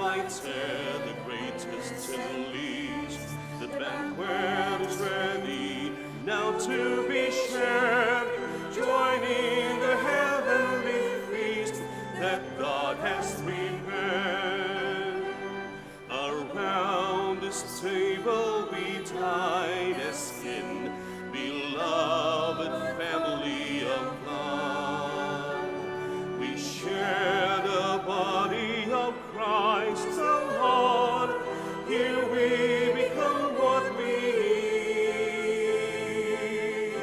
invited, the greatest to the least. The banquet is ready, now to be shared, joining the heavenly feast that God has prepared. Around this table we dine as kin, beloved family of God. We share the body of Christ the Lord. Here we become what we eat.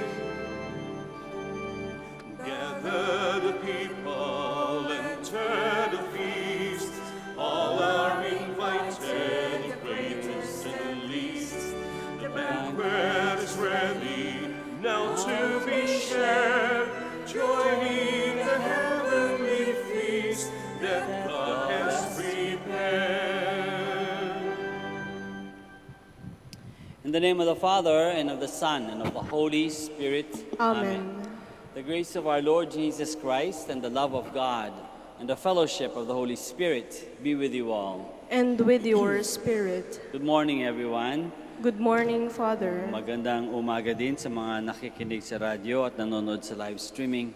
Gather the people, enter the feast. All are invited, the greatest and the least. The banquet is ready, now to be shared, joining the heavenly feast that God has prepared. In the name of the Father, and of the Son, and of the Holy Spirit. Amen. The grace of our Lord Jesus Christ, and the love of God, and the fellowship of the Holy Spirit be with you all. And with your spirit. Good morning, everyone. Good morning, Father. Magandang umaga din sa mga nakikinig sa radyo at nanonood sa live streaming.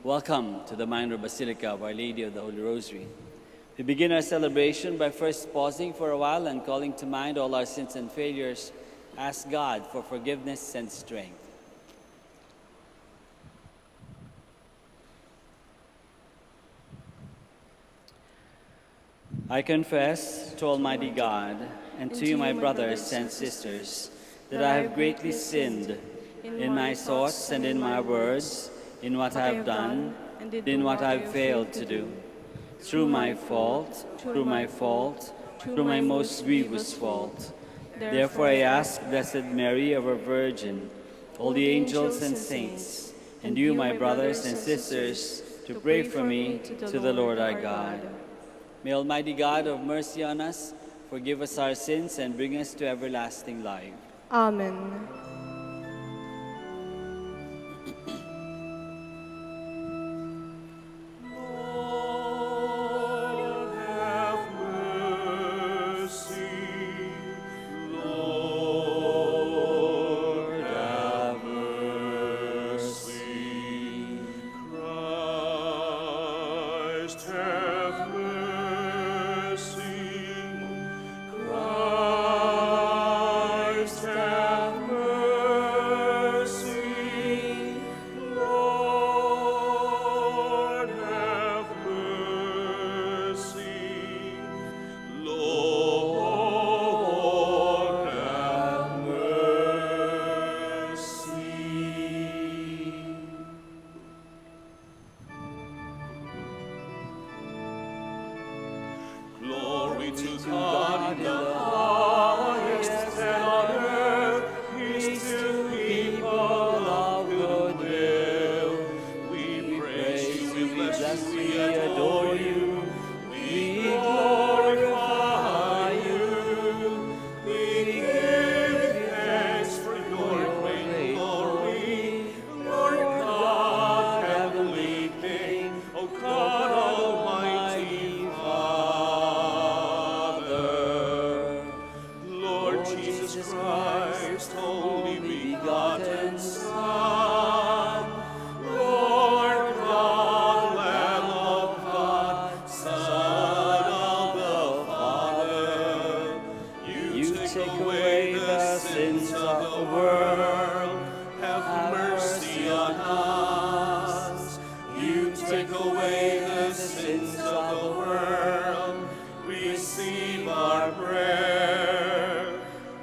Welcome to the Minor Basilica of Our Lady of the Holy Rosary. We begin our celebration by first pausing for a while and calling to mind all our sins and failures. Ask God for forgiveness and strength. I confess to Almighty God and to you, my brothers and sisters, that I have greatly sinned in my thoughts and in my words, in what I have done and in what I have failed to do. Through my fault, through my most grievous fault. Therefore I ask Blessed Mary, ever Virgin, all the angels and saints, and you, my brothers and sisters, to pray for me to the Lord our God. May Almighty God have mercy on us, forgive us our sins, and bring us to everlasting life. Amen. Lord, have mercy. Lord, have mercy. Christ, have mercy. Christ, have mercy. Lord, have mercy. Lord, have mercy. Glory to God in the highest, and on earth peace to people of good will. We praise you, we bless you, we adore you, we glorify you. We give thanks for your great glory, Lord God, heavenly King, O God, Almighty Father. Lord Jesus Christ, only begotten Son, Lord God, Lamb of God, Son of the Father, you take away the sins of the world. Have mercy on us. You take away the sins of the world. Receive our prayer.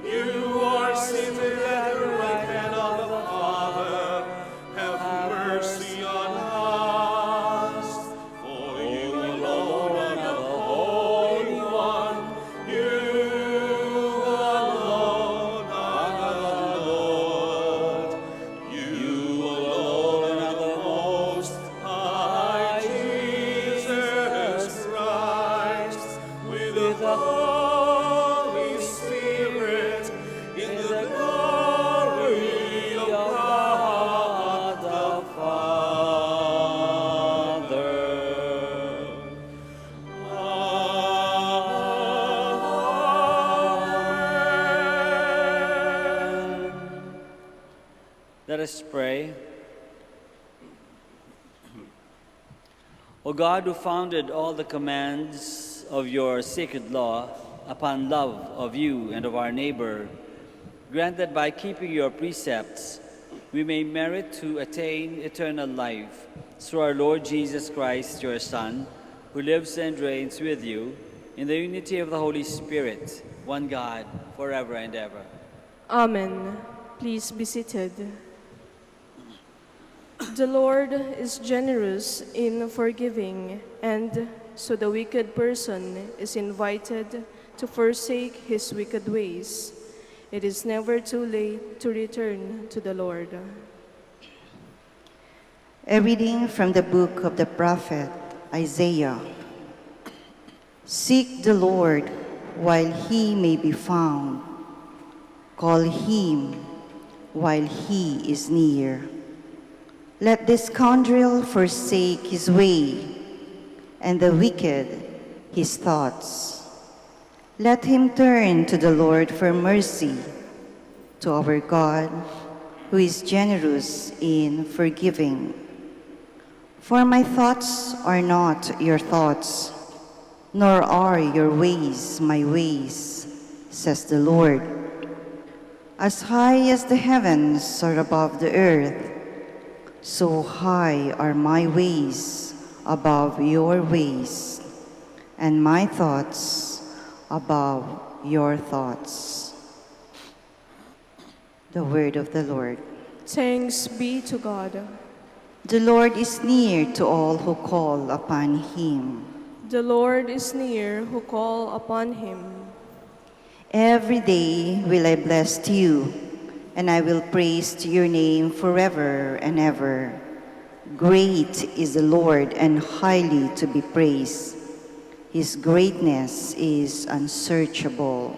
You are seated at the right hand of the Father. Have mercy on us. For you alone are the Holy One. You alone are the Lord. You alone are the Most High Jesus Christ, with the Holy Spirit, in the glory of God the Father. Amen. Let us pray. O God, who founded all the commands of your sacred law upon love of you and of our neighbor, grant that by keeping your precepts we may merit to attain eternal life through our Lord Jesus Christ, your Son, who lives and reigns with you in the unity of the Holy Spirit, one God, forever and ever. Amen. Please be seated. The Lord is generous in forgiving, and so the wicked person is invited to forsake his wicked ways. It is never too late to return to the Lord. A reading from the book of the prophet Isaiah. Seek the Lord while he may be found. Call him while he is near. Let the scoundrel forsake his way, and the wicked his thoughts. Let him turn to the Lord for mercy, to our God, who is generous in forgiving. For my thoughts are not your thoughts, nor are your ways my ways, says the Lord. As high as the heavens are above the earth, so high are my ways above your ways, and my thoughts above your thoughts. The word of the Lord. Thanks be to God. The Lord is near to all who call upon him. The Lord is near who call upon him. Every day will I bless you, and I will praise your name forever and ever. Great is the Lord and highly to be praised. His greatness is unsearchable.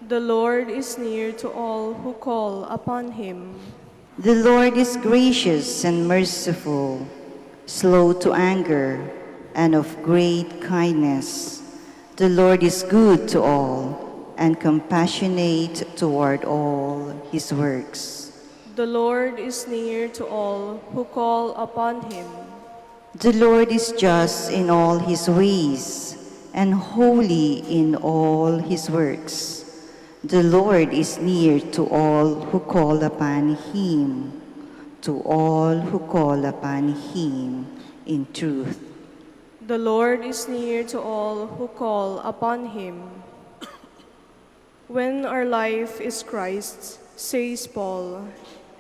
The Lord is near to all who call upon him. The Lord is gracious and merciful, slow to anger, and of great kindness. The Lord is good to all, and compassionate toward all his works. The Lord is near to all who call upon him. The Lord is just in all his ways, and holy in all his works. The Lord is near to all who call upon him, to all who call upon him in truth. The Lord is near to all who call upon him. When our life is Christ's, says Paul,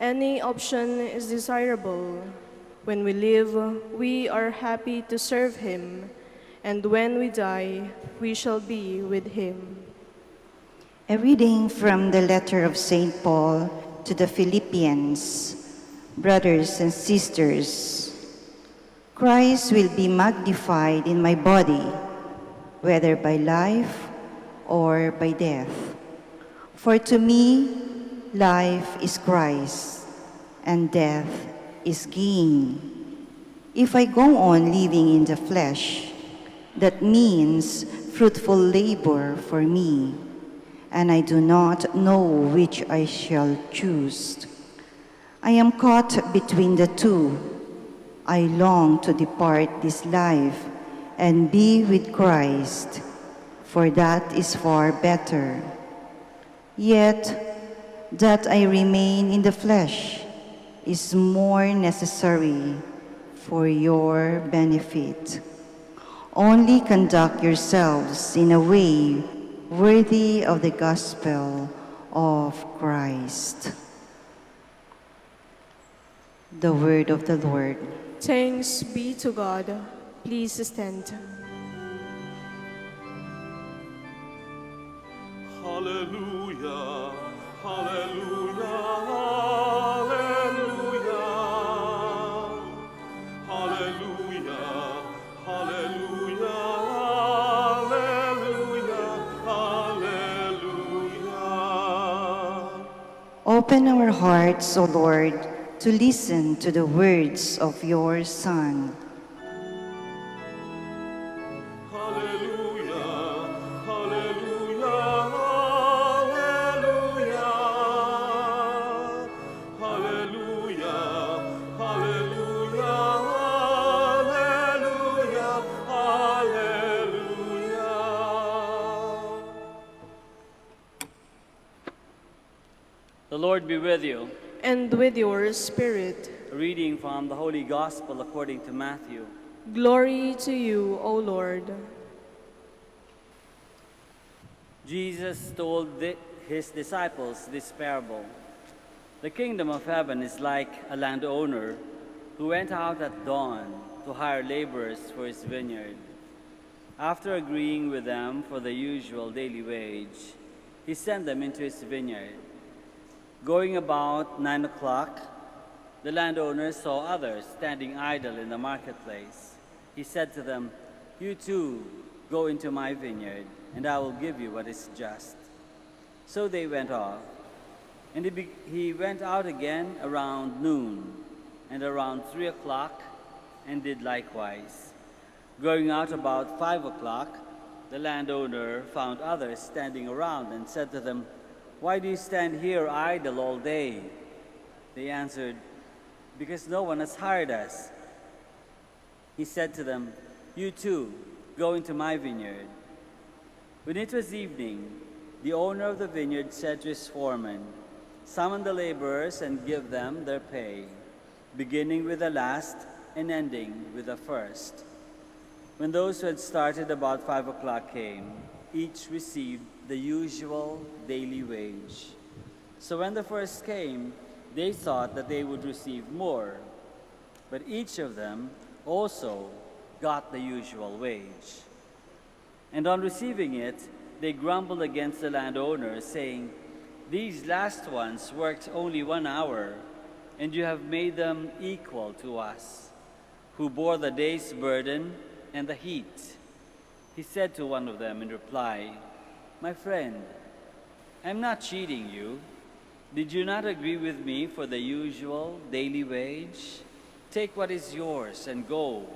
any option is desirable. When we live, we are happy to serve him, and when we die, we shall be with him. A reading from the letter of St. Paul to the Philippians. Brothers and sisters, Christ will be magnified in my body, whether by life or by death. For to me, life is Christ, and death is gain. If I go on living in the flesh, that means fruitful labor for me, and I do not know which I shall choose. I am caught between the two. I long to depart this life and be with Christ, for that is far better. Yet that I remain in the flesh is more necessary for your benefit. Only conduct yourselves in a way worthy of the gospel of Christ. The word of the Lord. Thanks be to God. Please stand. Hallelujah, hallelujah, hallelujah, hallelujah, hallelujah, hallelujah, hallelujah. Open our hearts, O Lord, to listen to the words of your Son. Hallelujah, hallelujah, hallelujah, hallelujah. The Lord be with you. And with your spirit. A reading from the Holy Gospel according to Matthew. Glory to you, O Lord. Jesus told his disciples this parable. The kingdom of heaven is like a landowner who went out at dawn to hire laborers for his vineyard. After agreeing with them for the usual daily wage, he sent them into his vineyard. Going about 9 o'clock, the landowner saw others standing idle in the marketplace. He said to them, "You too, go into my vineyard, and I will give you what is just." So they went off. And he went out again around noon, and around 3 o'clock, and did likewise. Going out about 5 o'clock, the landowner found others standing around and said to them, "Why do you stand here idle all day?" They answered, "Because no one has hired us." He said to them, "You too, go into my vineyard." When it was evening, the owner of the vineyard said to his foreman, "Summon the laborers and give them their pay, beginning with the last and ending with the first." When those who had started about 5 o'clock came, each received the usual daily wage. So when the first came, they thought that they would receive more, but each of them also got the usual wage. And on receiving it, they grumbled against the landowner, saying, "These last ones worked only 1 hour, and you have made them equal to us, who bore the day's burden and the heat." He said to one of them in reply, "My friend, I am not cheating you. Did you not agree with me for the usual daily wage? Take what is yours and go.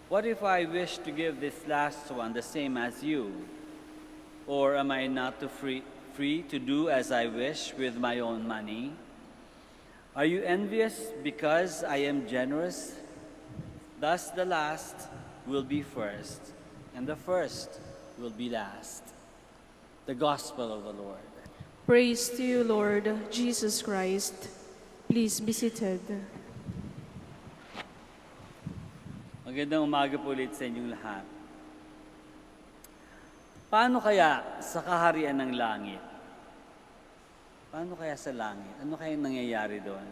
What if I wish to give this last one the same as you? Or am I not free to do as I wish with my own money? Are you envious because I am generous? Thus the last will be first, and the first will be last." The Gospel of the Lord. Praise to you, Lord Jesus Christ. Please be seated. Magandang umaga po ulit sa inyong lahat. Paano kaya sa kaharian ng langit? Paano kaya sa langit? Ano kaya nangyayari doon?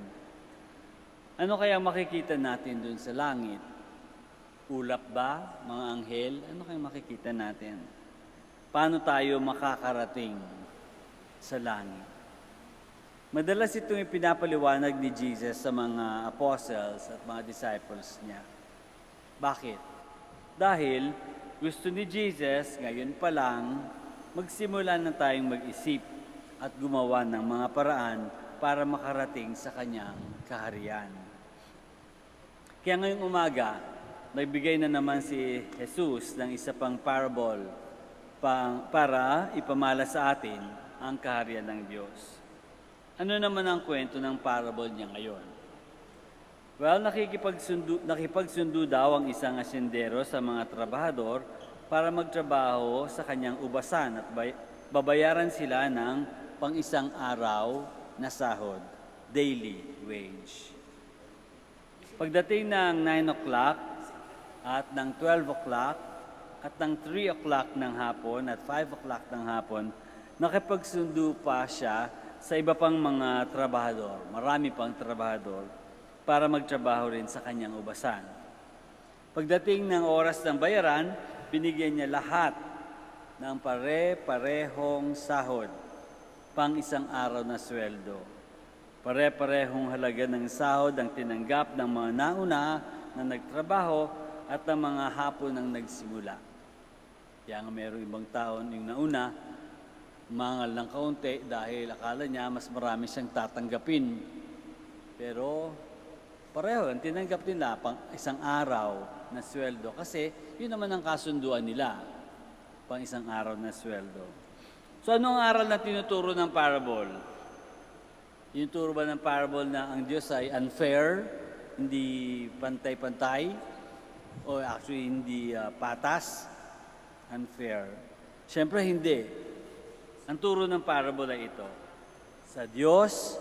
Ano kaya makikita natin doon sa langit? Ulap ba? Mga anghel? Ano kaya makikita natin? Paano tayo makakarating sa langit? Madalas itong ipinapaliwanag ni Jesus sa mga apostles at mga disciples niya. Bakit? Dahil gusto ni Jesus, ngayon pa lang, magsimula na tayong mag-isip at gumawa ng mga paraan para makarating sa kanyang kaharian. Kaya ngayong umaga, nagbigay na naman si Jesus ng isa pang parable para ipamala sa atin ang kaharian ng Diyos. Ano naman ang kwento ng parable niya ngayon? Well, nakipagsundo daw ang isang asyendero sa mga trabahador para magtrabaho sa kanyang ubasan at babayaran sila ng pang-isang araw na sahod, daily wage. Pagdating ng 9 o'clock at ng 12 o'clock at ng 3 o'clock ng hapon at 5 o'clock ng hapon, nakipagsundo pa siya sa iba pang mga trabahador, marami pang trabahador, para magtrabaho rin sa kanyang ubasan. Pagdating ng oras ng bayaran, binigyan niya lahat ng pare-parehong sahod, pang-isang araw na sweldo. Pare-parehong halaga ng sahod ang tinanggap ng mga nauna na nagtrabaho at ng mga hapon ang nagsimula. Kaya nga mayroong ibang taon yung nauna, mangal ng kaunti dahil akala niya mas marami siyang tatanggapin. Pero pareho, ang tinanggap nila pang isang araw na sweldo kasi yun naman ang kasunduan nila, pang isang araw na sweldo. So ano ang aral na tinuturo ng parable? Tinuturo ba ng parable na ang Diyos ay unfair, hindi pantay-pantay, o actually hindi patas, unfair? Siyempre hindi. Ang turo ng parable ay ito. Sa Diyos,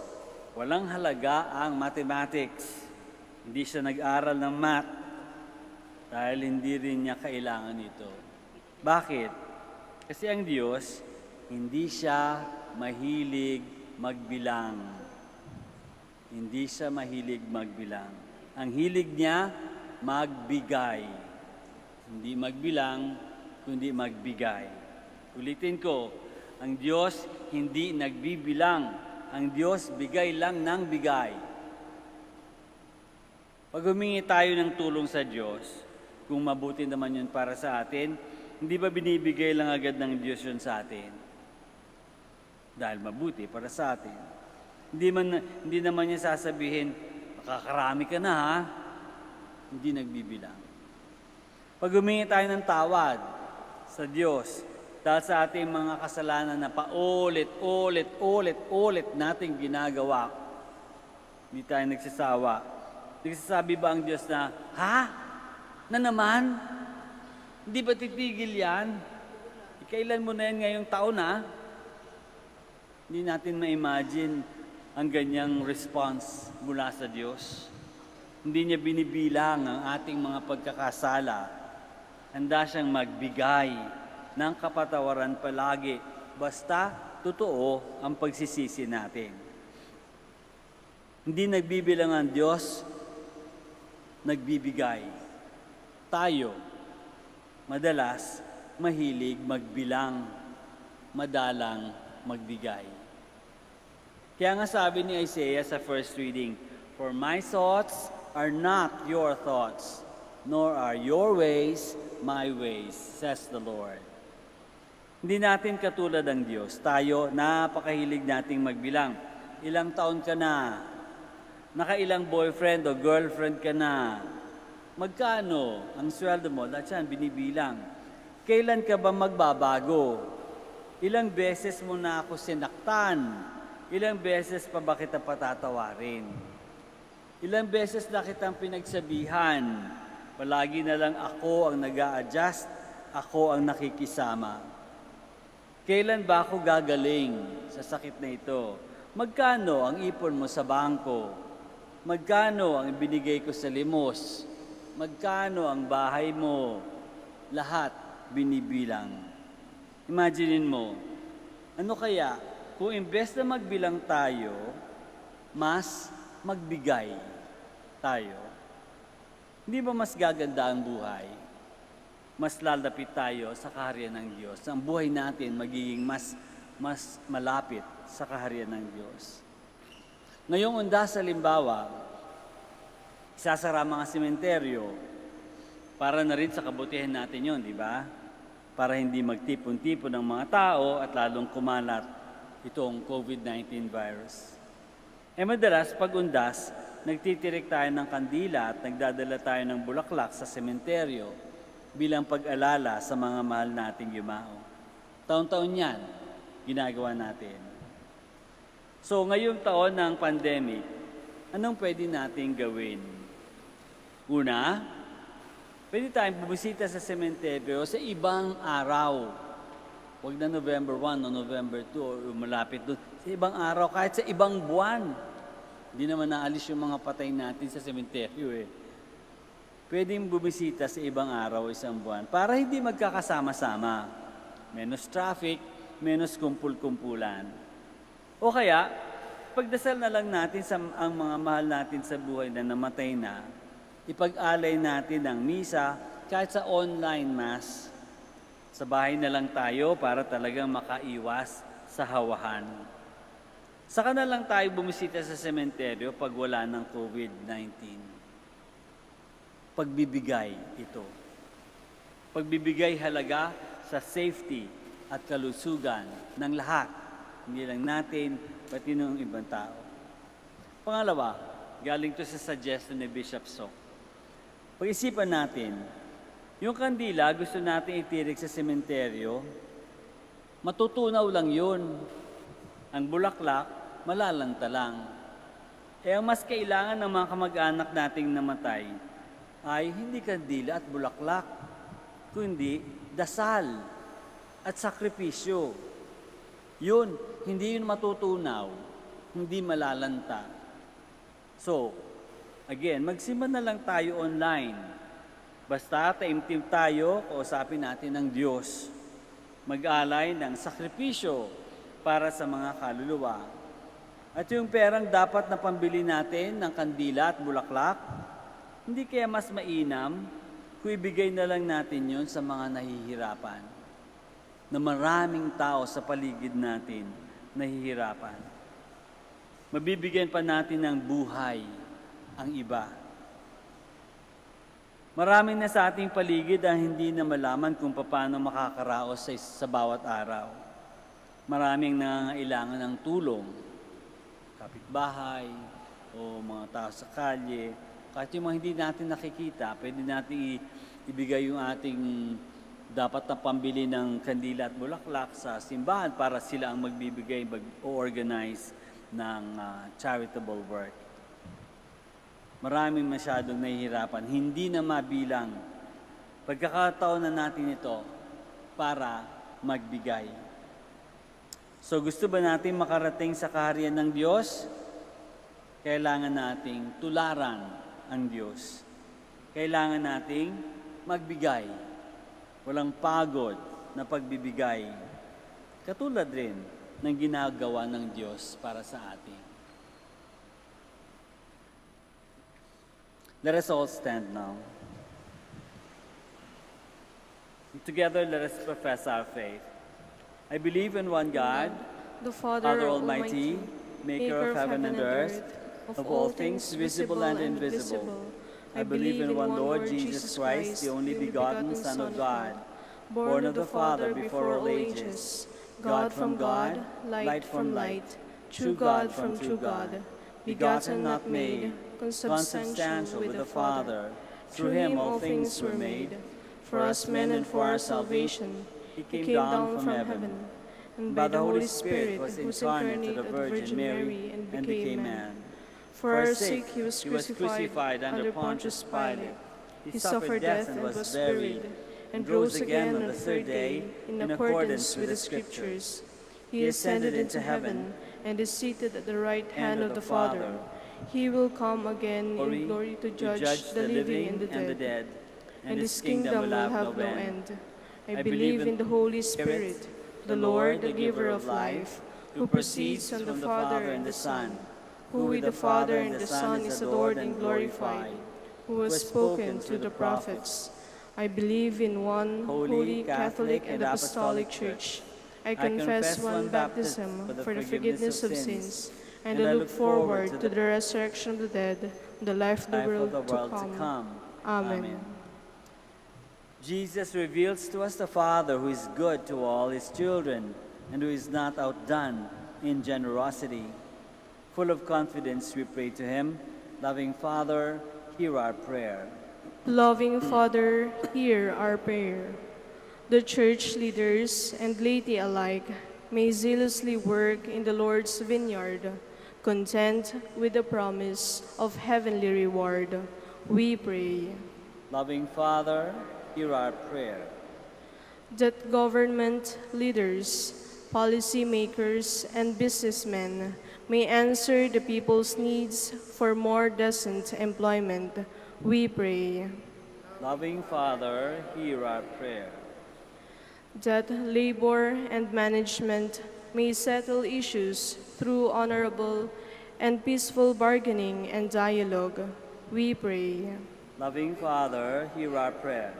walang halaga ang mathematics. Hindi siya nag-aral ng math dahil hindi rin niya kailangan ito. Bakit? Kasi ang Diyos, hindi siya mahilig magbilang. Hindi siya mahilig magbilang. Ang hilig niya, magbigay. Hindi magbilang, kundi magbigay. Ulitin ko, ang Diyos hindi nagbibilang. Ang Diyos bigay lang ng bigay. Pag humingi tayo ng tulong sa Diyos, kung mabuti naman yun para sa atin, hindi ba binibigay lang agad ng Diyos yun sa atin? Dahil mabuti para sa atin. Hindi naman niya sasabihin, makakarami ka na ha? Hindi nagbibilang. Pag humingi tayo ng tawad sa Diyos, dahil sa ating mga kasalanan na paulit-ulit nating ginagawa, hindi tayo nagsasawa. Nagsasabi ba ang Diyos na, ha? Na naman? Hindi ba titigil yan? Kailan mo na yan ngayong taon ha? Hindi natin ma-imagine ang ganyang response mula sa Diyos. Hindi niya binibilang ang ating mga pagkakasala. Handa siyang magbigay ng kapatawaran palagi, basta totoo ang pagsisisi natin. Hindi nagbibilang ang Diyos, nagbibigay. Tayo, madalas, mahilig magbilang, madalang magbigay. Kaya nga sabi ni Isaiah sa first reading, "For my thoughts are not your thoughts, nor are your ways my ways, says the Lord." Hindi natin katulad ng Diyos. Tayo, napakahilig nating magbilang. Ilang taon ka na? Nakailang boyfriend o girlfriend ka na? Magkano ang sweldo mo? Lahat yan, binibilang. Kailan ka ba magbabago? Ilang beses mo na ako sinaktan? Ilang beses pa ba kita patatawarin? Ilang beses na kitang pinagsabihan? Palagi na lang ako ang nag-a-adjust, ako ang nakikisama. Kailan ba ako gagaling sa sakit na ito? Magkano ang ipon mo sa bangko? Magkano ang ibinigay ko sa limos? Magkano ang bahay mo? Lahat binibilang. Imaginein mo, ano kaya kung imbes na magbilang tayo, mas magbigay tayo? Hindi ba mas gaganda ang buhay? Mas lalapit tayo sa kaharian ng Diyos. Ang buhay natin magiging mas malapit sa kaharian ng Diyos. Ngayong undas, halimbawa, isasara mga sementeryo para na rin sa kabutihan natin yon, di ba? Para hindi magtipon-tipon ng mga tao at lalong kumalat itong COVID-19 virus. Madalas, pag undas, nagtitirik tayo ng kandila at nagdadala tayo ng bulaklak sa sementeryo bilang pag-alala sa mga mahal nating yumao. Taon-taon yan, ginagawa natin. So, ngayong taon ng pandemic, anong pwede nating gawin? Una, pwede tayong bumisita sa sementeryo sa ibang araw. Huwag na November 1 o November 2 o malapit doon. Sa ibang araw, kahit sa ibang buwan. Hindi naman naalis yung mga patay natin sa sementeryo eh. Pwedeng bumisita sa ibang araw, isang buwan, para hindi magkakasama-sama. Menos traffic, menos kumpul-kumpulan. O kaya, pagdasal na lang natin ang mga mahal natin sa buhay na namatay na, ipag-alay natin ang misa kahit sa online mass. Sa bahay na lang tayo para talagang makaiwas sa hawahan. Saka na lang tayo bumisita sa sementeryo pag wala ng COVID-19. Pagbibigay ito. Pagbibigay halaga sa safety at kalusugan ng lahat. Hindi lang natin, pati ng ibang tao. Pangalawa, galing to sa suggestion ni Bishop Sok. Pag-isipan natin, yung kandila gusto natin itirik sa sementeryo, matutunaw lang yun. Ang bulaklak, malalanta lang. Ang mas kailangan ng mga kamag-anak nating namatay ay hindi kandila at bulaklak, kundi dasal at sakripisyo. Yun, hindi yun matutunaw hindi malalanta. So, again, magsimba na lang tayo online. Basta taimtim tayo, kausapin natin ng Diyos. Mag-alay ng sakripisyo para sa mga kaluluwa. At yung perang dapat na pambili natin ng kandila at bulaklak, hindi kaya mas mainam kung ibigay na lang natin yon sa mga nahihirapan. Na maraming tao sa paligid natin nahihirapan. Mabibigyan pa natin ng buhay ang iba. Maraming na sa ating paligid ang hindi na malaman kung paano makakaraos sa bawat araw. Maraming nangangailangan ng tulong. Kapitbahay o mga tao sa kalye. Kahit yung mga hindi natin nakikita, pwede natin ibigay yung ating dapat na pambili ng kandila at bulaklak sa simbahan para sila ang magbibigay, mag-organize ng charitable work. Maraming masyadong nahihirapan, hindi na mabilang. Pagkakataon na natin ito para magbigay. So gusto ba natin makarating sa kaharian ng Diyos? Kailangan nating tularan ang Diyos. Kailangan nating magbigay. Walang pagod na pagbibigay. Katulad rin ng ginagawa ng Diyos para sa atin. Let us all stand now. Together, let us profess our faith. I believe in one God, the Father Almighty, maker of heaven and earth, of all things visible and invisible. I believe in one Lord Jesus Christ, the only begotten Son of God, born of the Father before all ages, God from God, light from light, true God from true God, begotten not made, consubstantial with the Father. Through him all things were made. For us men and for our salvation, he came down from heaven, and by the Holy Spirit was incarnate of the Virgin Mary and became man. For our sake he was crucified under Pontius Pilate. He suffered death and was buried, and rose again on the third day in accordance with the Scriptures. He ascended into heaven and is seated at the right hand of the Father. He will come again in glory to judge the living and the dead, and his kingdom will have no end. I believe in the Holy Spirit, the Lord, the giver of life, who proceeds from the Father and the Son, who with the Father and the Son is adored and glorified, who has spoken through the prophets. I believe in one holy, Catholic, and Apostolic Church. I confess one baptism for the forgiveness of sins, and I look forward to the resurrection of the dead, and the life of the world to come. Amen. Jesus reveals to us the Father who is good to all his children and who is not outdone in generosity. Full of confidence, we pray to him, loving Father, hear our prayer. Loving Father, hear our prayer. The church leaders and laity alike may zealously work in the Lord's vineyard, content with the promise of heavenly reward. We pray. Loving Father, hear our prayer. That government leaders, policy makers, and businessmen may answer the people's needs for more decent employment. We pray. Loving Father, hear our prayer. That labor and management may settle issues through honorable and peaceful bargaining and dialogue. We pray. Loving Father, hear our prayer.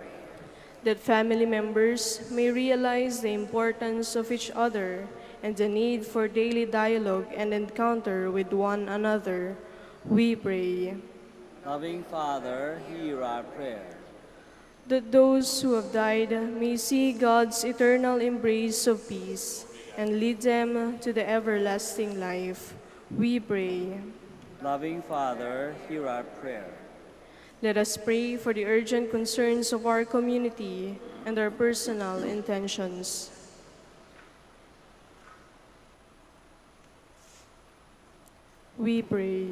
That family members may realize the importance of each other and the need for daily dialogue and encounter with one another. We pray. Loving Father, hear our prayer. That those who have died may see God's eternal embrace of peace and lead them to the everlasting life. We pray. Loving Father, hear our prayer. Let us pray for the urgent concerns of our community and our personal intentions. We pray.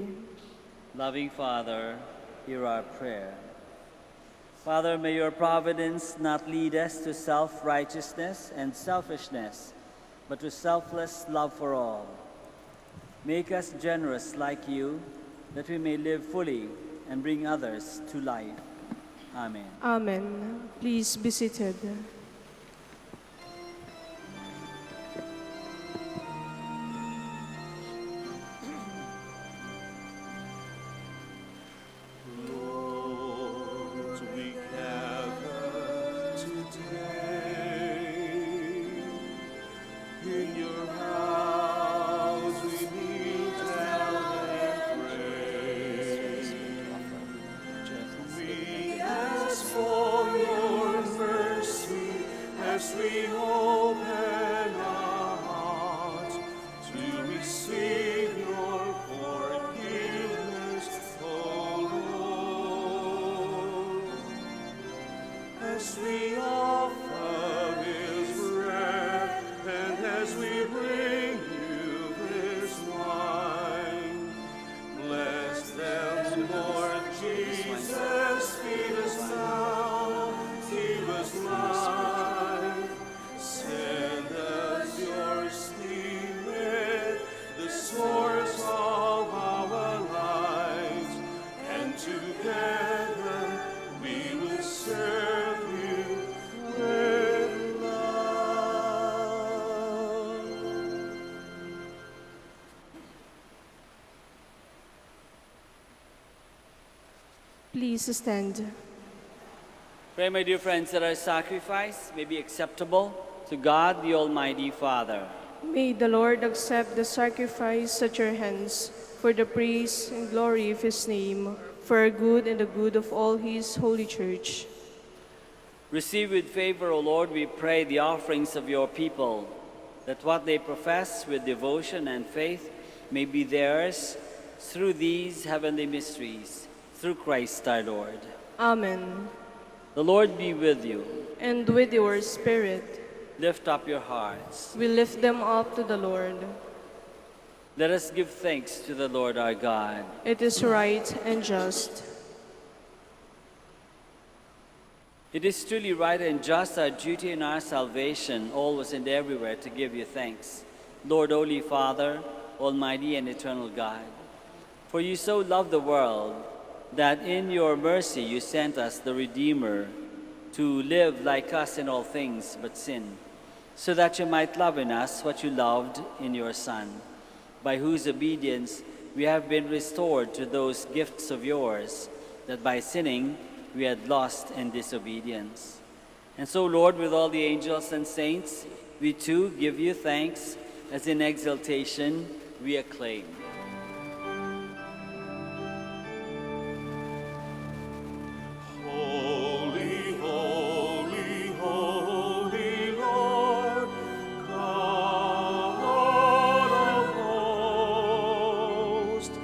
Loving Father, hear our prayer. Father, may your providence not lead us to self-righteousness and selfishness, but to selfless love for all. Make us generous like you, that we may live fully and bring others to life. Amen. Amen. Please be seated. Lord, we gather today in your house. We kneel down and pray. We ask for your mercy as we open our hearts to receive your forgiveness, O Lord. As we offer His bread and as we bring you this wine, bless them, Lord Jesus. Feed us now, give us life. Send us your Spirit, the source of our lives, and together we will serve you with love. Please stand. Pray, my dear friends, that our sacrifice may be acceptable to God, the Almighty Father. May the Lord accept the sacrifice at your hands for the praise and glory of his name, for our good and the good of all his holy church. Receive with favor, O Lord, we pray, the offerings of your people, that what they profess with devotion and faith may be theirs through these heavenly mysteries, through Christ our Lord. Amen. The Lord be with you. And with your spirit, Lift up your hearts. we lift them up to the Lord. Let us give thanks to the Lord our God. It is right and just. It is truly right and just, our duty and our salvation, always and everywhere, to give you thanks, Lord, Holy Father, Almighty and eternal God. For you so loved the world that in your mercy you sent us the Redeemer to live like us in all things but sin, so that you might love in us what you loved in your Son, by whose obedience we have been restored to those gifts of yours, that by sinning we had lost in disobedience. And so, Lord, with all the angels and saints, we too give you thanks, as in exaltation we acclaim. Holy, holy, holy Lord, God of hosts,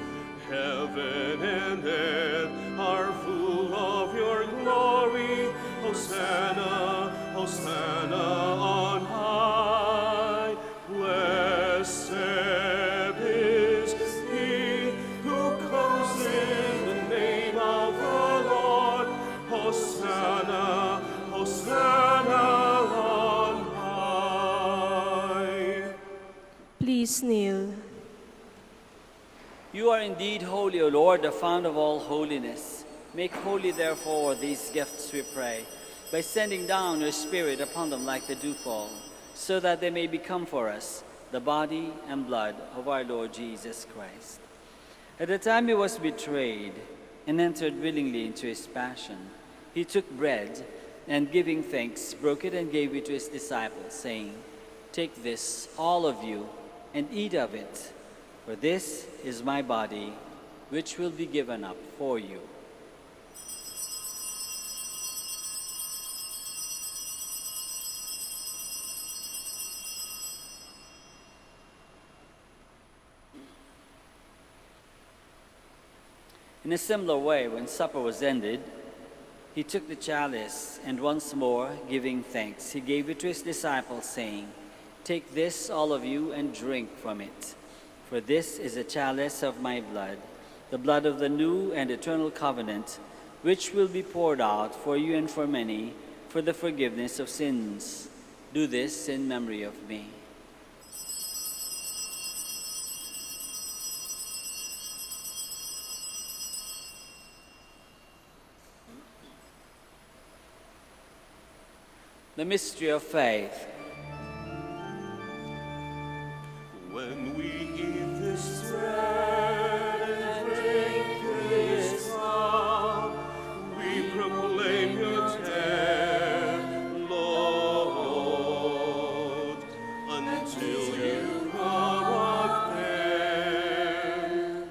heaven and earth are full of your glory. Hosanna, Hosanna on high. Blessed is he who comes in the name of the Lord. Hosanna, Hosanna on high. Please kneel. You are indeed holy, O Lord, the fount of all holiness. Make holy, therefore, these gifts, we pray, by sending down your Spirit upon them like the dewfall, so that they may become for us the body and blood of our Lord Jesus Christ. At the time he was betrayed and entered willingly into his passion, he took bread and, giving thanks, broke it and gave it to his disciples, saying, "Take this, all of you, and eat of it, for this is my body, which will be given up for you." In a similar way, when supper was ended, he took the chalice, and once more, giving thanks, he gave it to his disciples, saying, "Take this, all of you, and drink from it. For this is a chalice of my blood, the blood of the new and eternal covenant, which will be poured out for you and for many for the forgiveness of sins. Do this in memory of me." The mystery of faith. When we eat this bread and drink this cup, we proclaim your death, Lord, until you come again.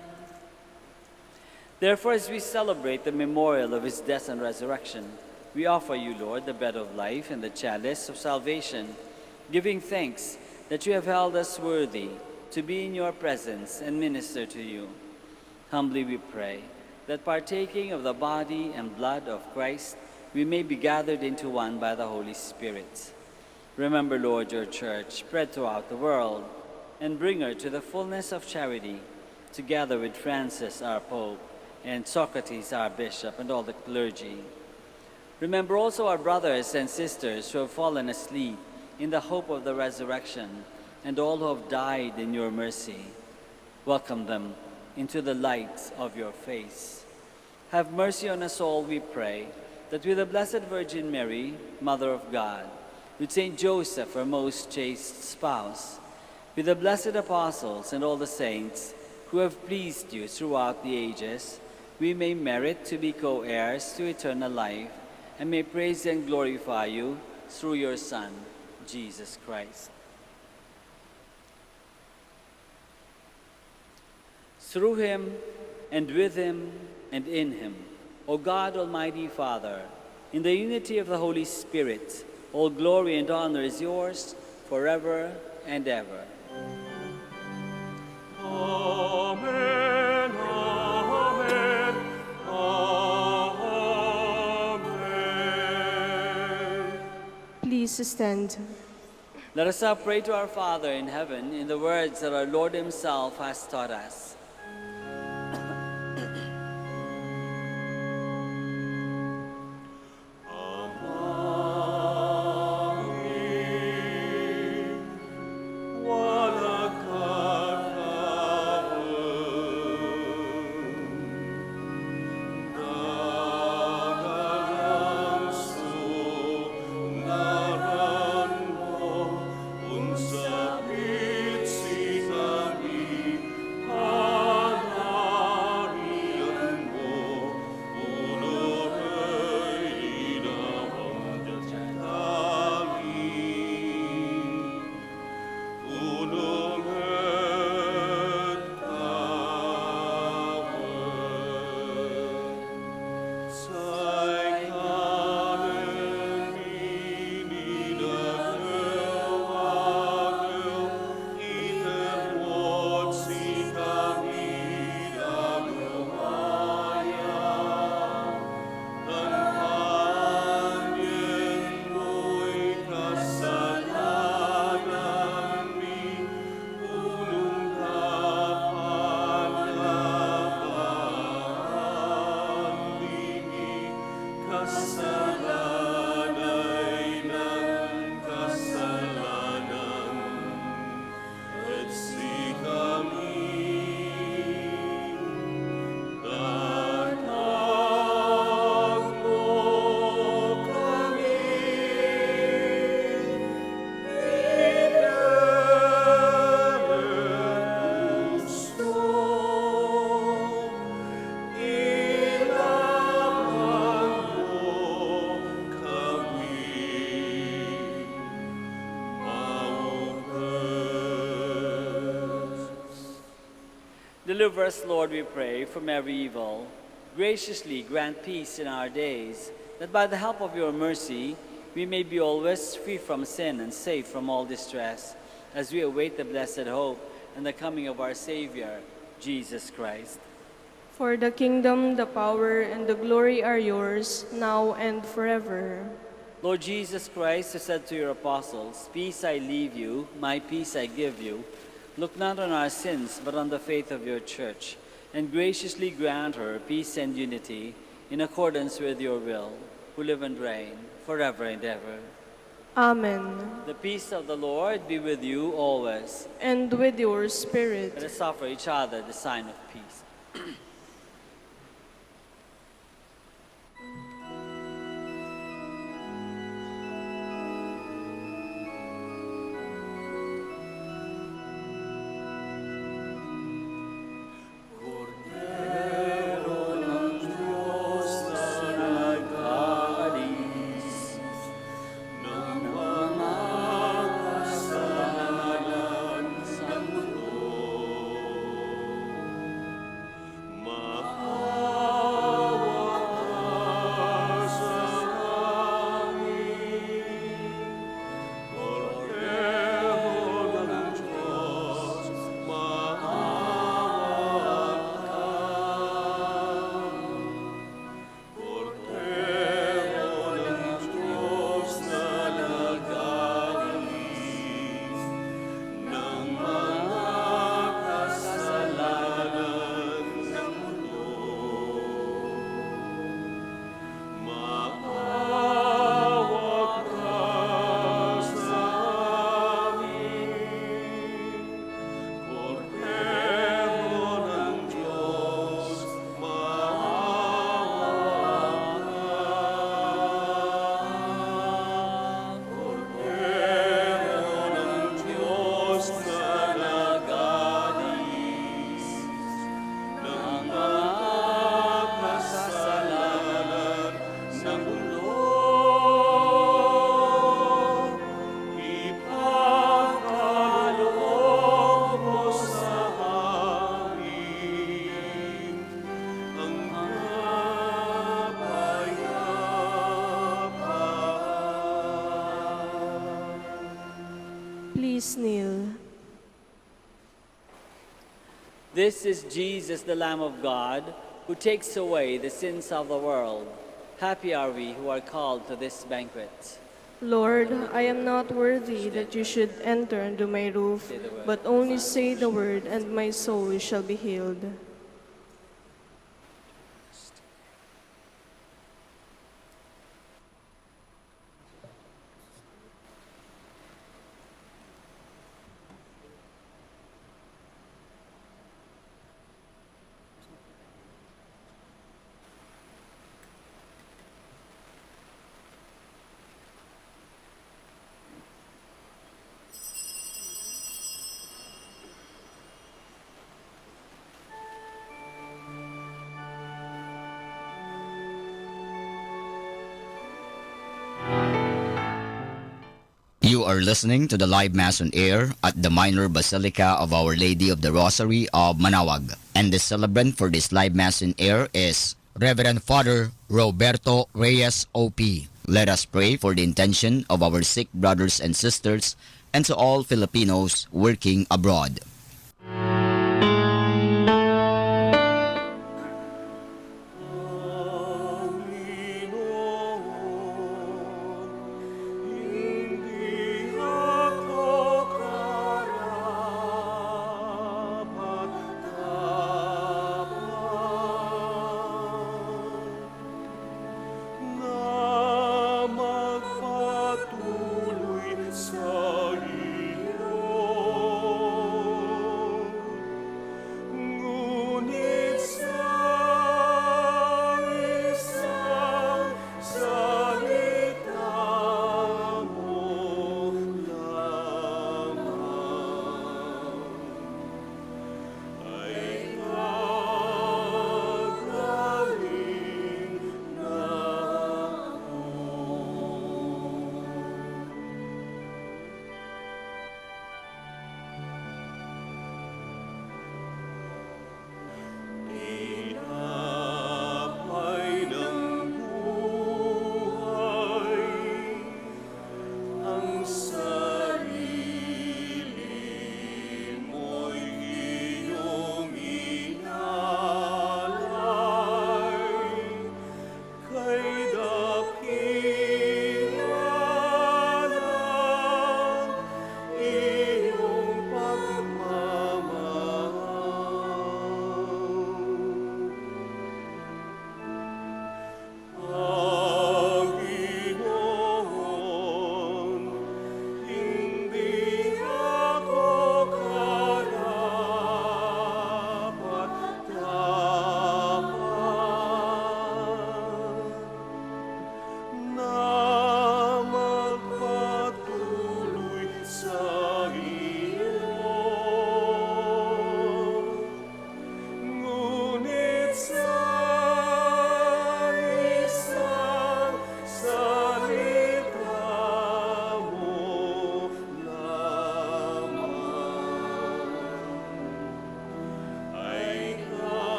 Therefore, as we celebrate the memorial of his death and resurrection, we offer you, Lord, the bread of life and the chalice of salvation, giving thanks that you have held us worthy to be in your presence and minister to you. Humbly we pray that partaking of the body and blood of Christ, we may be gathered into one by the Holy Spirit. Remember, Lord, your church spread throughout the world, and bring her to the fullness of charity, together with Francis, our Pope, and Socrates, our Bishop, and all the clergy. Remember also our brothers and sisters who have fallen asleep in the hope of the resurrection, and all who have died in your mercy. Welcome them into the light of your face. Have mercy on us all, we pray, that with the Blessed Virgin Mary, Mother of God, with Saint Joseph, her most chaste spouse, with the blessed apostles and all the saints who have pleased you throughout the ages, we may merit to be co-heirs to eternal life, and may praise and glorify you through your Son, Jesus Christ. Through him, and with him, and in him, O God, Almighty Father, in the unity of the Holy Spirit, all glory and honor is yours forever and ever. Amen, amen, amen. Please stand. Let us now pray to our Father in heaven in the words that our Lord himself has taught us. Deliver us, Lord, we pray, from every evil. Graciously grant peace in our days, that by the help of your mercy we may be always free from sin and safe from all distress, as we await the blessed hope and the coming of our Savior, Jesus Christ. For the kingdom, the power, and the glory are yours, now and forever. Lord Jesus Christ, who said to your apostles, "Peace I leave you, my peace I give you," look not on our sins, but on the faith of your church, and graciously grant her peace and unity in accordance with your will, who live and reign forever and ever. Amen. The peace of the Lord be with you always. And with your spirit. Let us offer each other the sign of peace. Please kneel. This is Jesus, the Lamb of God, who takes away the sins of the world. Happy are we who are called to this banquet. Lord, I am not worthy that you should enter under my roof, but only say the word, and my soul shall be healed. You are listening to the live Mass on air at the Minor Basilica of Our Lady of the Rosary of Manaoag. And the celebrant for this live Mass on air is Reverend Father Roberto Reyes OP. Let us pray for the intention of our sick brothers and sisters and to all Filipinos working abroad.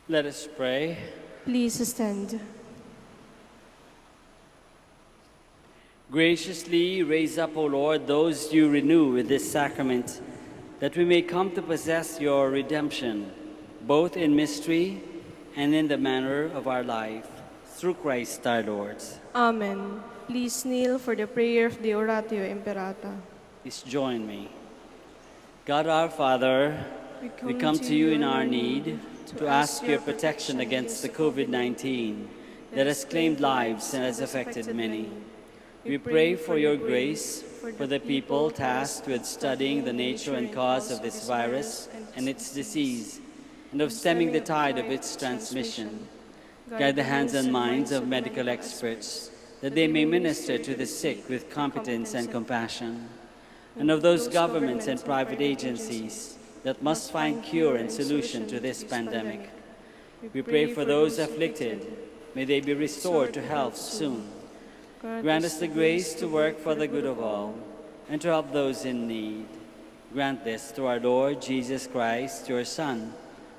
Let us pray. Please stand. Graciously raise up, O Lord, those you renew with this sacrament, that we may come to possess your redemption, both in mystery and in the manner of our life, through Christ our Lord. Amen. Please kneel for the prayer of the Oratio Imperata. Please join me. God our Father, we come to you in our need to ask your protection against the COVID-19 that has claimed lives and has affected many. We pray for your grace for the people tasked with studying the nature and cause of this virus and its disease, and of stemming the tide of its transmission. Guide the hands and minds of medical experts, that they may minister to the sick with competence and compassion, and of those governments and private agencies that must find cure and solution to this pandemic. We pray for those afflicted. May they be restored to health soon. Grant us the grace to work for the good of all and to help those in need. Grant this through our Lord Jesus Christ, your Son,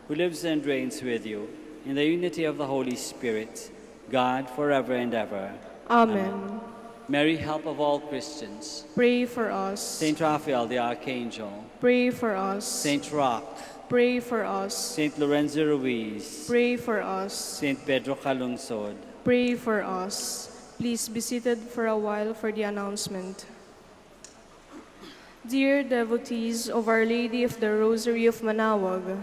who lives and reigns with you in the unity of the Holy Spirit, God forever and ever. Amen. Mary, help of all Christians. Pray for us. Saint Raphael the Archangel. Pray for us. Saint Roch. Pray for us. Saint Lorenzo Ruiz. Pray for us. Saint Pedro Calungsod. Pray for us. Please be seated for a while for the announcement. Dear devotees of Our Lady of the Rosary of Manaoag,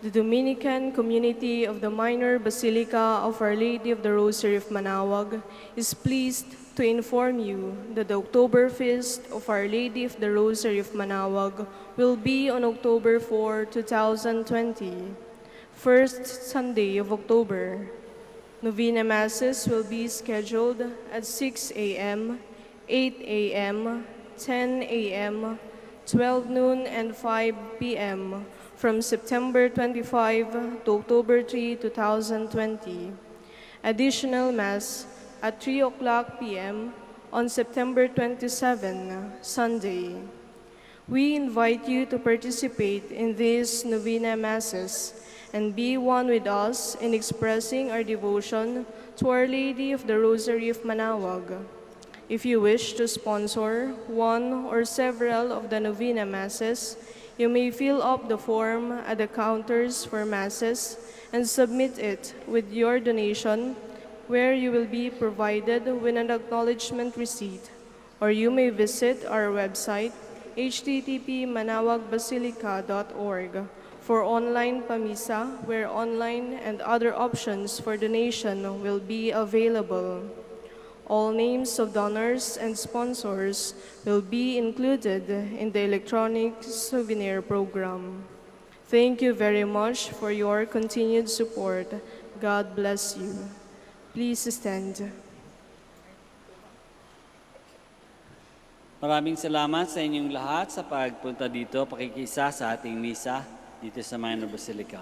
the Dominican community of the Minor Basilica of Our Lady of the Rosary of Manaoag is pleased to inform you that the October Feast of Our Lady of the Rosary of Manaoag will be on October 4, 2020, first Sunday of October. Novena Masses will be scheduled at 6 a.m., 8 a.m., 10 a.m., 12 noon, and 5 p.m. from September 25 to October 3, 2020. Additional Mass at 3 o'clock p.m. on September 27, Sunday. We invite you to participate in these Novena Masses and be one with us in expressing our devotion to Our Lady of the Rosary of Manaoag. If you wish to sponsor one or several of the Novena Masses, you may fill up the form at the counters for Masses and submit it with your donation, where you will be provided with an acknowledgement receipt. Or you may visit our website, http://manawagbasilica.org, for online pamisa, where online and other options for donation will be available. All names of donors and sponsors will be included in the electronic souvenir program. Thank you very much for your continued support. God bless you. Please stand. Maraming salamat sa inyong lahat sa pagpunta dito, pakikisa sa ating misa dito sa Minor Basilica.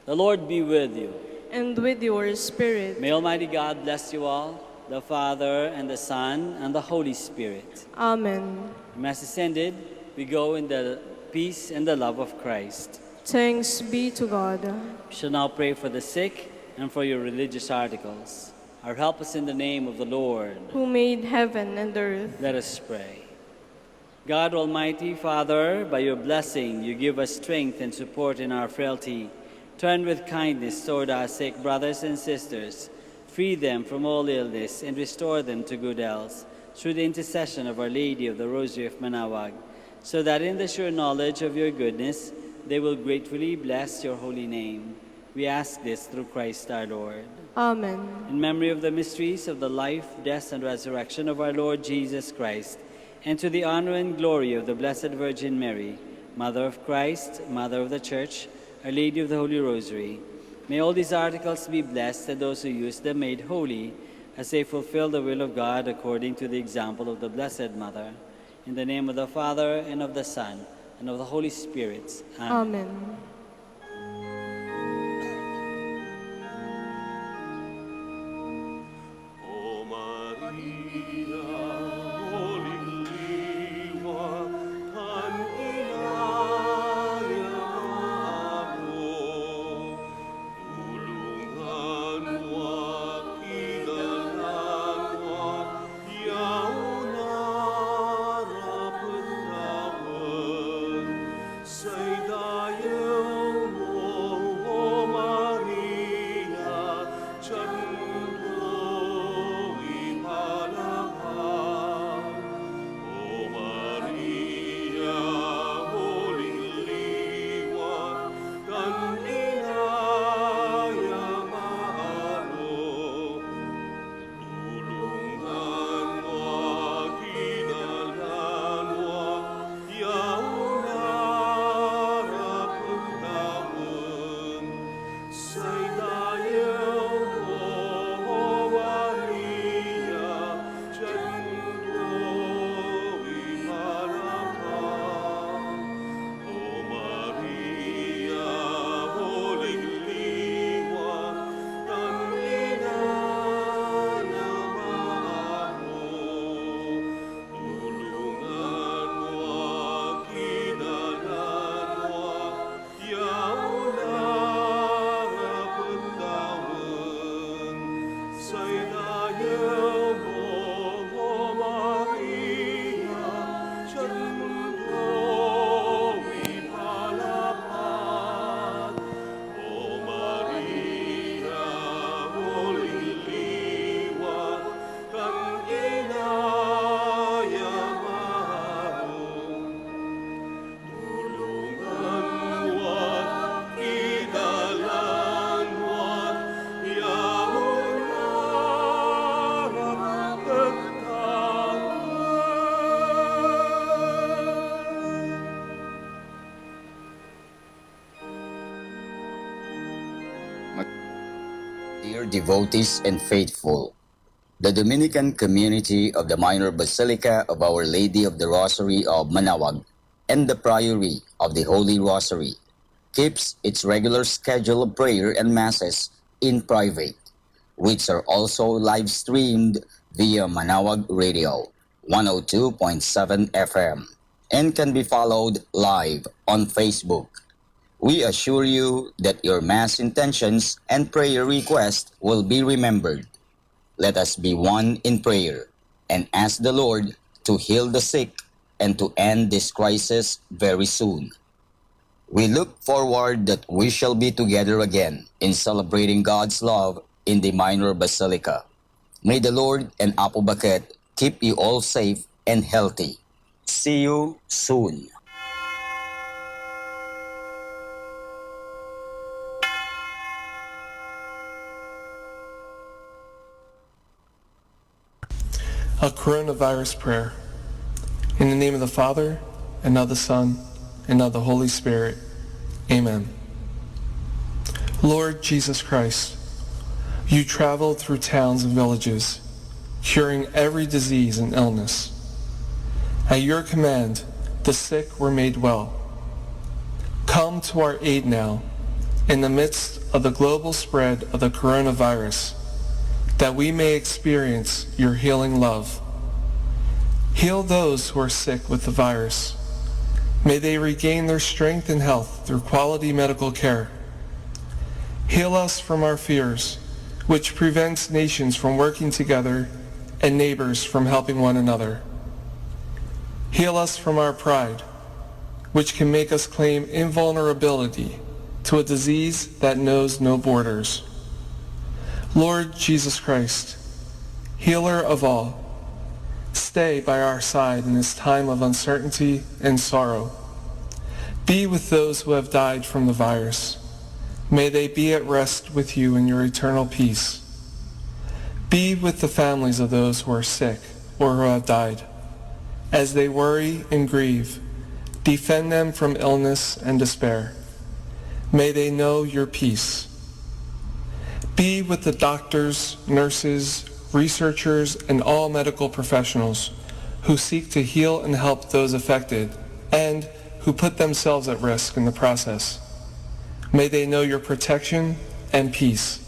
The Lord be with you. And with your spirit. May Almighty God bless you all, the Father and the Son and the Holy Spirit. Amen. Mass is ended. We go in the peace and the love of Christ. Thanks be to God. We shall now pray for the sick and for your religious articles. Our help is in the name of the Lord, who made heaven and earth. Let us pray. God Almighty, Father, by your blessing you give us strength and support in our frailty. Turn with kindness toward our sick brothers and sisters. Free them from all illness and restore them to good health through the intercession of Our Lady of the Rosary of Manaoag, so that in the sure knowledge of your goodness they will gratefully bless your holy name. We ask this through Christ our Lord. Amen. In memory of the mysteries of the life, death, and resurrection of our Lord Jesus Christ, and to the honor and glory of the Blessed Virgin Mary, Mother of Christ, Mother of the Church, Our Lady of the Holy Rosary, may all these articles be blessed and those who use them made holy as they fulfill the will of God according to the example of the Blessed Mother. In the name of the Father, and of the Son, and of the Holy Spirit. Amen. Amen. O Maria, Holy Liwa, Tanginaya mo, Dear devotees and faithful, the Dominican community of the Minor Basilica of Our Lady of the Rosary of Manaoag and the Priory of the Holy Rosary keeps its regular schedule of prayer and masses in private, which are also live streamed via Manaoag Radio 102.7 FM and can be followed live on Facebook. We assure you that your mass intentions and prayer requests will be remembered. Let us be one in prayer and ask the Lord to heal the sick and to end this crisis very soon. We look forward that we shall be together again in celebrating God's love in the Minor Basilica. May the Lord and Apo Baket keep you all safe and healthy. See you soon. A coronavirus prayer. In the name of the Father, and of the Son, and of the Holy Spirit. Amen. Lord Jesus Christ, you traveled through towns and villages, curing every disease and illness. At your command, the sick were made well. Come to our aid now, in the midst of the global spread of the coronavirus, that we may experience your healing love. Heal those who are sick with the virus. May they regain their strength and health through quality medical care. Heal us from our fears, which prevents nations from working together and neighbors from helping one another. Heal us from our pride, which can make us claim invulnerability to a disease that knows no borders. Lord Jesus Christ, healer of all, stay by our side in this time of uncertainty and sorrow. Be with those who have died from the virus. May they be at rest with you in your eternal peace. Be with the families of those who are sick or who have died. As they worry and grieve, defend them from illness and despair. May they know your peace. Be with the doctors, nurses, researchers, and all medical professionals who seek to heal and help those affected and who put themselves at risk in the process. May they know your protection and peace.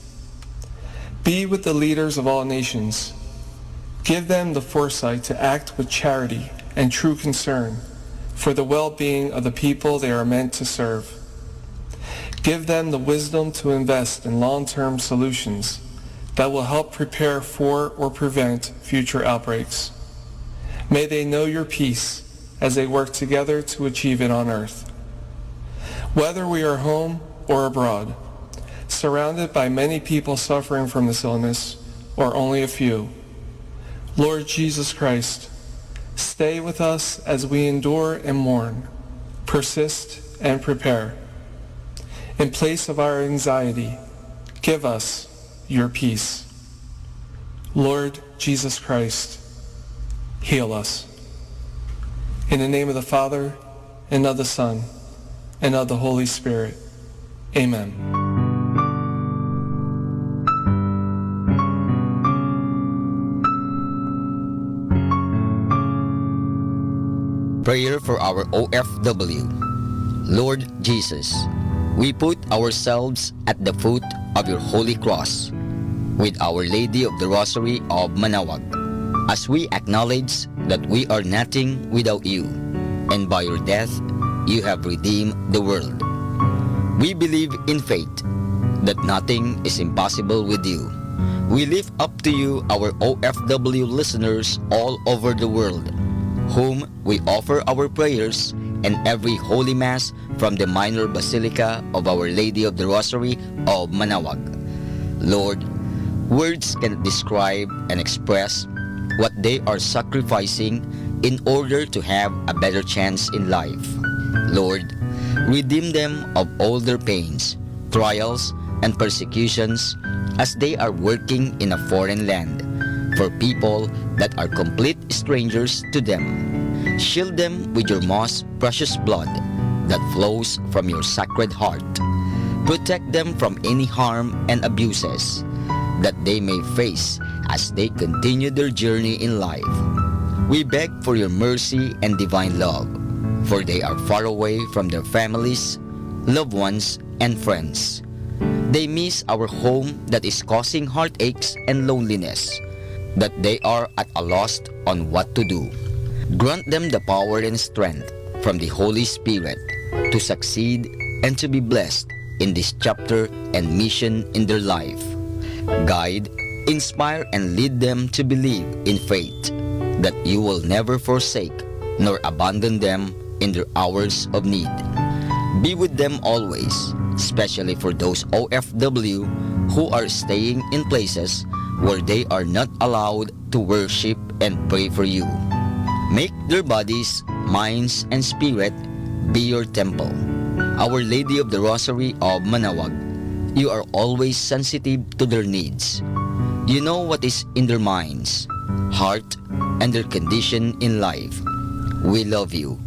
Be with the leaders of all nations. Give them the foresight to act with charity and true concern for the well-being of the people they are meant to serve. Give them the wisdom to invest in long-term solutions that will help prepare for or prevent future outbreaks. May they know your peace as they work together to achieve it on earth. Whether we are home or abroad, surrounded by many people suffering from this illness, or only a few, Lord Jesus Christ, stay with us as we endure and mourn, persist and prepare. In place of our anxiety, give us your peace. Lord Jesus Christ, heal us. In the name of the Father, and of the Son, and of the Holy Spirit. Amen. Prayer for our OFW. Lord Jesus, we put ourselves at the foot of your holy cross with Our Lady of the Rosary of Manaoag, as we acknowledge that we are nothing without you, and by your death you have redeemed the world. We believe in faith that nothing is impossible with you. We lift up to you our OFW listeners all over the world, whom we offer our prayers and every Holy Mass from the Minor Basilica of Our Lady of the Rosary of Manaoag. Lord, words cannot describe and express what they are sacrificing in order to have a better chance in life. Lord, redeem them of all their pains, trials, and persecutions as they are working in a foreign land for people that are complete strangers to them. Shield them with your most precious blood that flows from your sacred heart. Protect them from any harm and abuses. that they may face as they continue their journey in life. We beg for your mercy and divine love, for they are far away from their families, loved ones, and friends. They miss our home that is causing heartaches and loneliness, that they are at a loss on what to do. Grant them the power and strength from the Holy Spirit to succeed and to be blessed in this chapter and mission in their life. Guide, inspire, and lead them to believe in faith that you will never forsake nor abandon them in their hours of need. Be with them always, especially for those OFW who are staying in places where they are not allowed to worship and pray for you. Make their bodies, minds, and spirit be your temple. Our Lady of the Rosary of Manaoag, you are always sensitive to their needs. You know what is in their minds, heart, and their condition in life. We love you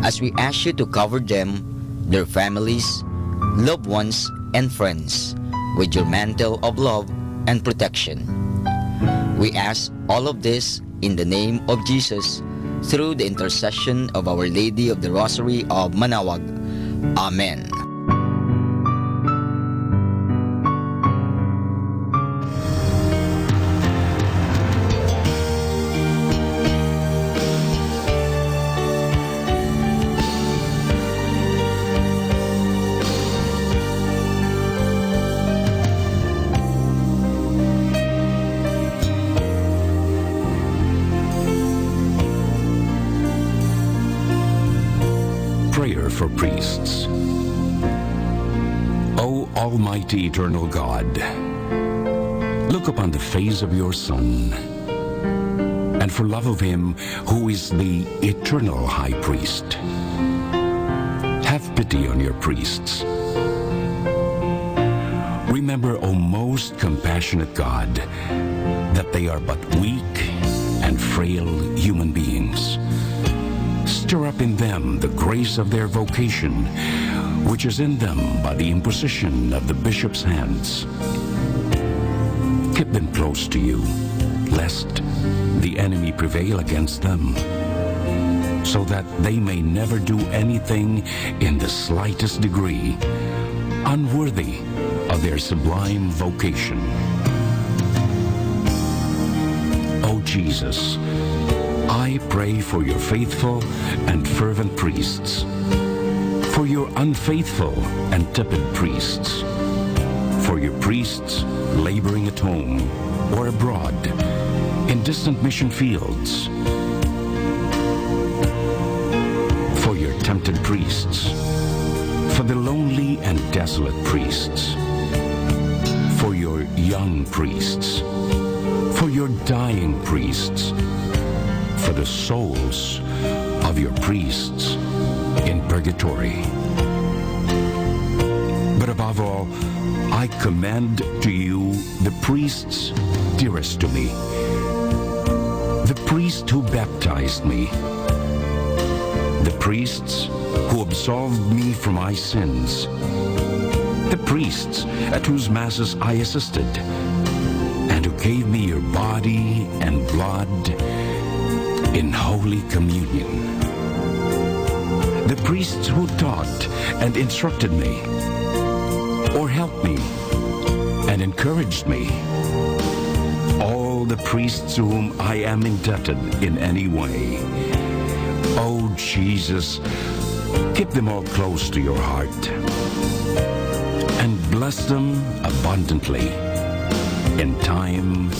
as we ask you to cover them, their families, loved ones, and friends with your mantle of love and protection. We ask all of this in the name of Jesus through the intercession of Our Lady of the Rosary of Manaoag. Amen. Prayer for priests. O Almighty Eternal God, look upon the face of your Son, and for love of him who is the eternal High Priest, have pity on your priests. Remember, O most compassionate God, that they are but weak and frail human beings. Stir up in them the grace of their vocation, which is in them by the imposition of the bishop's hands. Keep them close to you, lest the enemy prevail against them, so that they may never do anything in the slightest degree unworthy of their sublime vocation. O Jesus, I pray for your faithful and fervent priests, for your unfaithful and tepid priests, for your priests laboring at home or abroad in distant mission fields, for your tempted priests, for the lonely and desolate priests, for your young priests, for your dying priests, for the souls of your priests in purgatory. But above all, I commend to you the priests dearest to me, the priest who baptized me, the priests who absolved me from my sins, the priests at whose masses I assisted, and who gave me your body and blood in Holy Communion. The priests who taught and instructed me, or helped me and encouraged me. All the priests to whom I am indebted in any way. Oh, Jesus, keep them all close to your heart and bless them abundantly in time